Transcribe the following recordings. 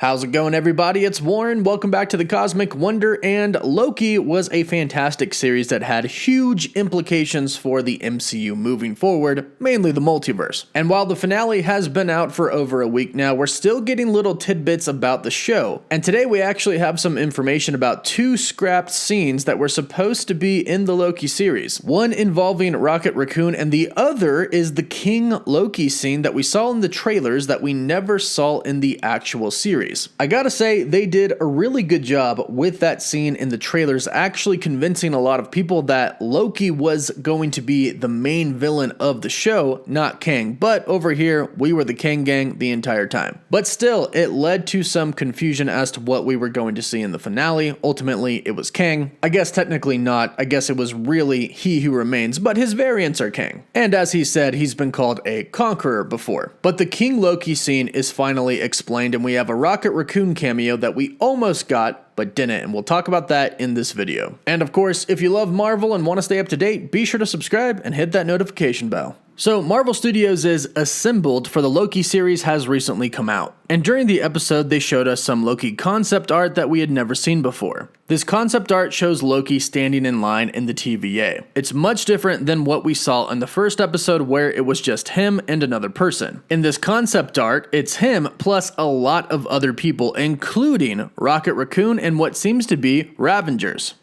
How's it going, everybody? It's Warren. Welcome back to the Cosmic Wonder, and Loki was a fantastic series that had huge implications for the MCU moving forward, mainly the multiverse. And while the finale has been out for over a week now, we're still getting little tidbits about the show. And today we actually have some information about two scrapped scenes that were supposed to be in the Loki series. One involving Rocket Raccoon, and the other is the King Loki scene that we saw in the trailers that we never saw in the actual series. I gotta say, they did a really good job with that scene in the trailers, actually convincing a lot of people that Loki was going to be the main villain of the show, not Kang. But over here, we were the Kang gang the entire time. But still, it led to some confusion as to what we were going to see in the finale. Ultimately, it was Kang. I guess technically not. I guess it was really He Who Remains, but his variants are Kang. And as he said, he's been called a conqueror before. But the King Loki scene is finally explained, and we have a Rocket Raccoon cameo that we almost got but didn't, and we'll talk about that in this video. And of course, if you love Marvel and want to stay up to date, be sure to subscribe and hit that notification bell. So Marvel Studios' Assembled for the Loki series has recently come out, and during the episode they showed us some Loki concept art that we had never seen before. This concept art shows Loki standing in line in the TVA. It's much different than what we saw in the first episode where it was just him and another person. In this concept art, it's him plus a lot of other people, including Rocket Raccoon and what seems to be Ravagers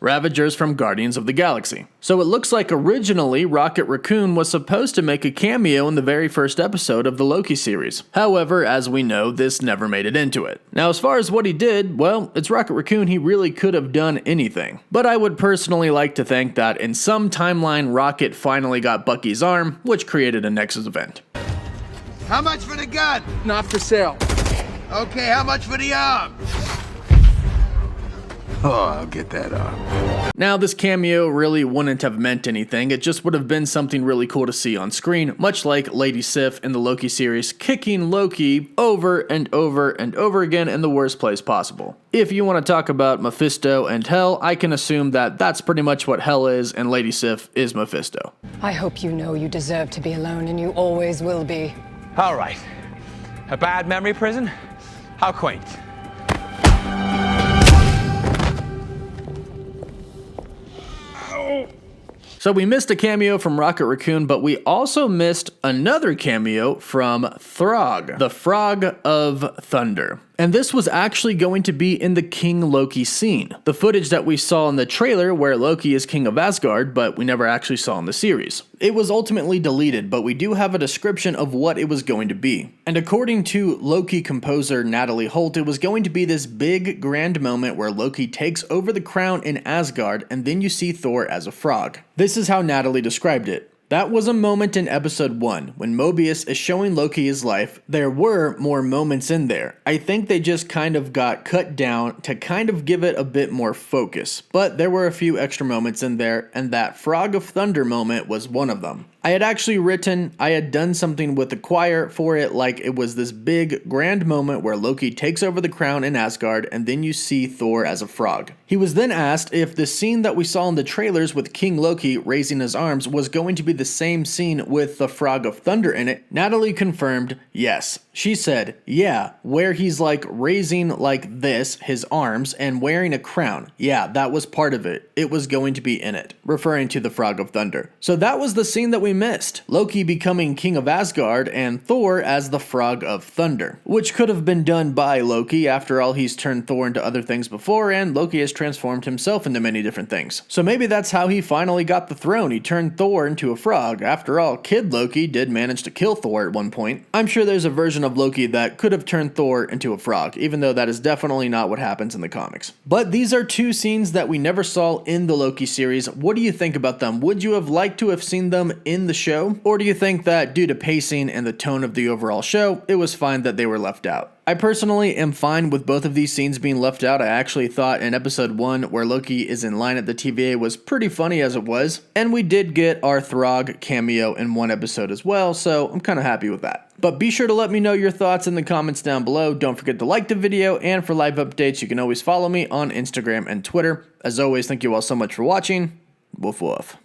from Guardians of the Galaxy. So it looks like originally Rocket Raccoon was supposed to make a cameo in the very first episode of the Loki series. However, as we know, this never made it into it. Now, as far as what he did, well, it's Rocket Raccoon. He really could have done anything. But I would personally like to think that in some timeline, Rocket finally got Bucky's arm, which created a Nexus event. How much for the gun? Not for sale. Okay, how much for the arm? Oh, I'll get that arm. Now, this cameo really wouldn't have meant anything. It just would have been something really cool to see on screen, much like Lady Sif in the Loki series, kicking Loki over and over and over again in the worst place possible. If you want to talk about Mephisto and Hell, I can assume that that's pretty much what Hell is, and Lady Sif is Mephisto. I hope you know you deserve to be alone, and you always will be. All right. A bad memory prison? How quaint. So we missed a cameo from Rocket Raccoon, but we also missed another cameo from Throg, the Frog of Thunder. And this was actually going to be in the King Loki scene. The footage that we saw in the trailer where Loki is king of Asgard, but we never actually saw in the series. It was ultimately deleted, but we do have a description of what it was going to be. And according to Loki composer Natalie Holt, it was going to be this big grand moment where Loki takes over the crown in Asgard, and then you see Thor as a frog. This is how Natalie described it. That was a moment in episode 1, when Mobius is showing Loki his life. There were more moments in there. I think they just kind of got cut down to kind of give it a bit more focus. But there were a few extra moments in there, and that Frog of Thunder moment was one of them. I had actually done something with the choir for it, like it was this big grand moment where Loki takes over the crown in Asgard, and then you see Thor as a frog. He was then asked if the scene that we saw in the trailers with King Loki raising his arms was going to be the same scene with the Frog of Thunder in it. Natalie confirmed yes. She said, yeah, where he's like raising like this, his arms, and wearing a crown. Yeah, that was part of it. It was going to be in it, referring to the Frog of Thunder. So that was the scene that we missed. Loki becoming king of Asgard and Thor as the Frog of Thunder, which could have been done by Loki. After all, he's turned Thor into other things before, and Loki has transformed himself into many different things. So maybe that's how he finally got the throne. He turned Thor into a frog. After all, Kid Loki did manage to kill Thor at one point. I'm sure there's a version of Loki that could have turned Thor into a frog, even though that is definitely not what happens in the comics. But these are two scenes that we never saw in the Loki series. What do you think about them? Would you have liked to have seen them in the show? Or do you think that due to pacing and the tone of the overall show, it was fine that they were left out? I personally am fine with both of these scenes being left out. I actually thought in episode 1 where Loki is in line at the TVA was pretty funny as it was, and we did get our Throg cameo in one episode as well, so I'm kind of happy with that. But be sure to let me know your thoughts in the comments down below. Don't forget to like the video, and for live updates you can always follow me on Instagram and Twitter. As always, thank you all so much for watching. Woof woof.